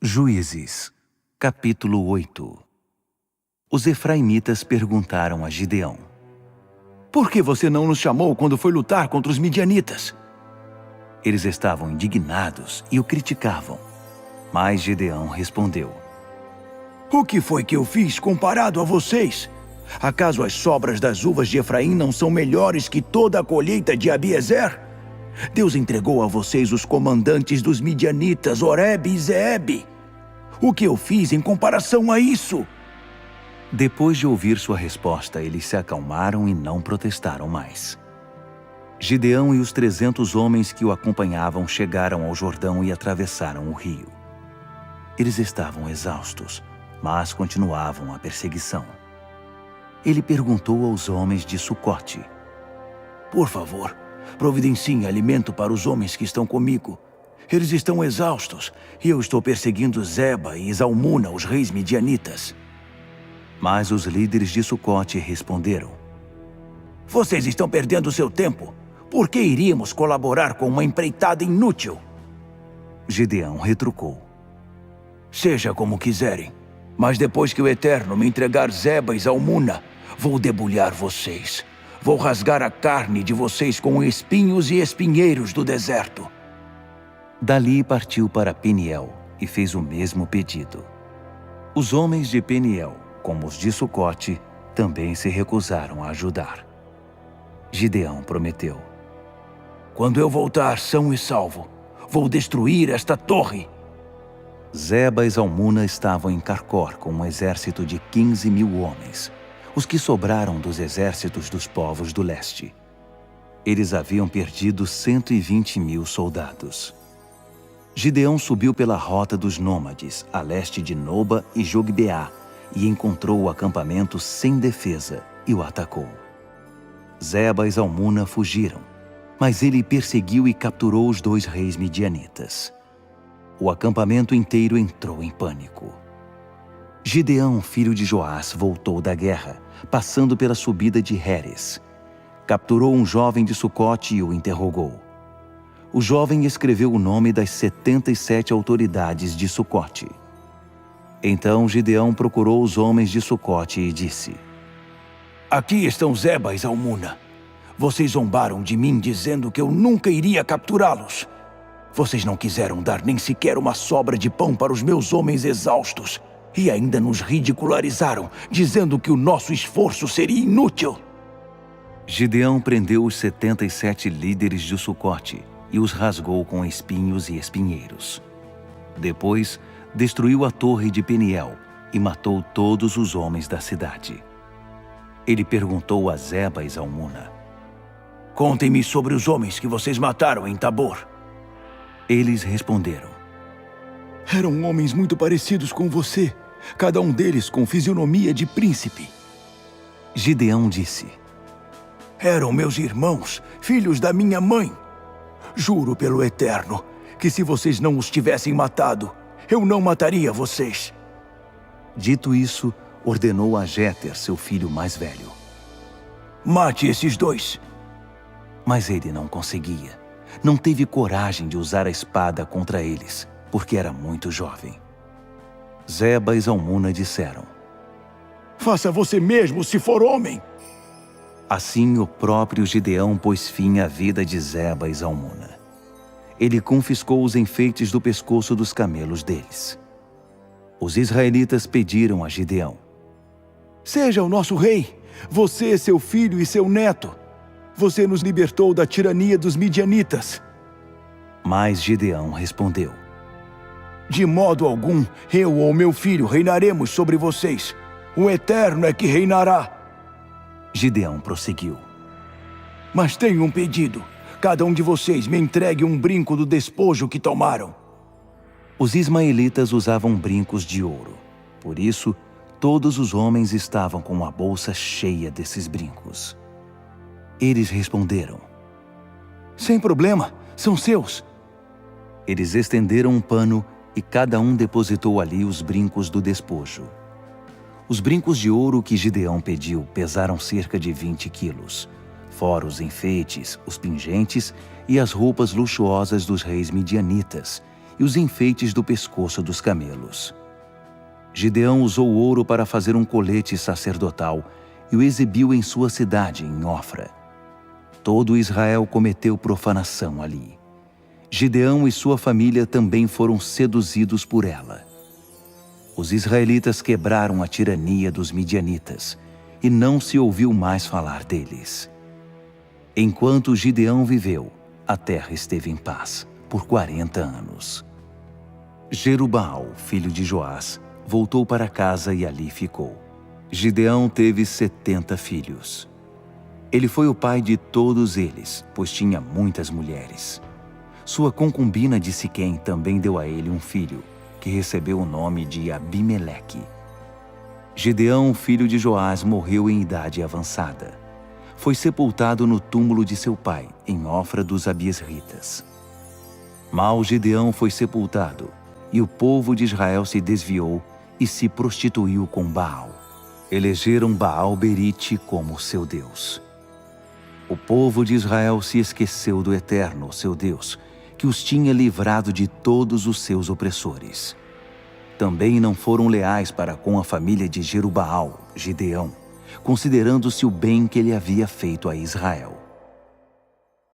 Juízes, capítulo 8. Os efraimitas perguntaram a Gideão: Por que você não nos chamou quando foi lutar contra os midianitas? Eles estavam indignados e o criticavam. Mas Gideão respondeu: O que foi que eu fiz comparado a vocês? Acaso as sobras das uvas de Efraim não são melhores que toda a colheita de Abiezer? Deus entregou a vocês os comandantes dos midianitas, Oreb e Zeebe. O que eu fiz em comparação a isso? Depois de ouvir sua resposta, eles se acalmaram e não protestaram mais. Gideão e os 300 homens que o acompanhavam chegaram ao Jordão e atravessaram o rio. Eles estavam exaustos, mas continuavam a perseguição. Ele perguntou aos homens de Sucote: Por favor, providenciem alimento para os homens que estão comigo. Eles estão exaustos e eu estou perseguindo Zeba e Zalmuna, os reis midianitas. Mas os líderes de Sucote responderam: Vocês estão perdendo seu tempo. Por que iríamos colaborar com uma empreitada inútil? Gideão retrucou: Seja como quiserem, mas depois que o Eterno me entregar Zeba e Zalmuna, vou debulhar vocês. Vou rasgar a carne de vocês com espinhos e espinheiros do deserto. Dali partiu para Peniel e fez o mesmo pedido. Os homens de Peniel, como os de Sucote, também se recusaram a ajudar. Gideão prometeu: Quando eu voltar são e salvo, vou destruir esta torre. Zeba e Zalmuna estavam em Carcor com um exército de 15.000 homens, os que sobraram dos exércitos dos povos do leste. Eles haviam perdido 120.000 soldados. Gideão subiu pela rota dos nômades, a leste de Noba e Jogbeá, e encontrou o acampamento sem defesa e o atacou. Zeba e Zalmuna fugiram, mas ele perseguiu e capturou os 2 reis midianitas. O acampamento inteiro entrou em pânico. Gideão, filho de Joás, voltou da guerra, passando pela subida de Heres. Capturou um jovem de Sucote e o interrogou. O jovem escreveu o nome das 77 autoridades de Sucote. Então Gideão procurou os homens de Sucote e disse: Aqui estão Zeba e Zalmuna. Vocês zombaram de mim dizendo que eu nunca iria capturá-los. Vocês não quiseram dar nem sequer uma sobra de pão para os meus homens exaustos. E ainda nos ridicularizaram, dizendo que o nosso esforço seria inútil. Gideão prendeu os 77 líderes de Sucote e os rasgou com espinhos e espinheiros. Depois, destruiu a torre de Peniel e matou todos os homens da cidade. Ele perguntou a Zeba e Zalmuna: Contem-me sobre os homens que vocês mataram em Tabor. Eles responderam: Eram homens muito parecidos com você, cada um deles com fisionomia de príncipe. Gideão disse: Eram meus irmãos, filhos da minha mãe. Juro pelo Eterno que se vocês não os tivessem matado, eu não mataria vocês. Dito isso, ordenou a Jéter, seu filho mais velho: Mate esses 2. Mas ele não conseguia. Não teve coragem de usar a espada contra eles, porque era muito jovem. Zeba e Zalmuna disseram: Faça você mesmo, se for homem. Assim, o próprio Gideão pôs fim à vida de Zeba e Zalmuna. Ele confiscou os enfeites do pescoço dos camelos deles. Os israelitas pediram a Gideão: Seja o nosso rei, você, seu filho e seu neto. Você nos libertou da tirania dos midianitas. Mas Gideão respondeu: De modo algum, eu ou meu filho reinaremos sobre vocês. O Eterno é que reinará. Gideão prosseguiu: Mas tenho um pedido. Cada um de vocês me entregue um brinco do despojo que tomaram. Os ismaelitas usavam brincos de ouro. Por isso, todos os homens estavam com a bolsa cheia desses brincos. Eles responderam: Sem problema, são seus. Eles estenderam um pano e cada um depositou ali os brincos do despojo. Os brincos de ouro que Gideão pediu pesaram cerca de 20 quilos, fora os enfeites, os pingentes e as roupas luxuosas dos reis midianitas, e os enfeites do pescoço dos camelos. Gideão usou ouro para fazer um colete sacerdotal e o exibiu em sua cidade, em Ofra. Todo Israel cometeu profanação ali. Gideão e sua família também foram seduzidos por ela. Os israelitas quebraram a tirania dos midianitas e não se ouviu mais falar deles. Enquanto Gideão viveu, a terra esteve em paz por 40 anos. Jerubaal, filho de Joás, voltou para casa e ali ficou. Gideão teve 70 filhos. Ele foi o pai de todos eles, pois tinha muitas mulheres. Sua concubina de Siquém também deu a ele um filho, que recebeu o nome de Abimeleque. Gideão, filho de Joás, morreu em idade avançada. Foi sepultado no túmulo de seu pai, em Ofra dos Abiesritas. Mal Gideão foi sepultado, e o povo de Israel se desviou e se prostituiu com Baal. Elegeram Baal-Berite como seu Deus. O povo de Israel se esqueceu do Eterno, seu Deus, que os tinha livrado de todos os seus opressores. Também não foram leais para com a família de Jerubaal, Gideão, considerando-se o bem que ele havia feito a Israel.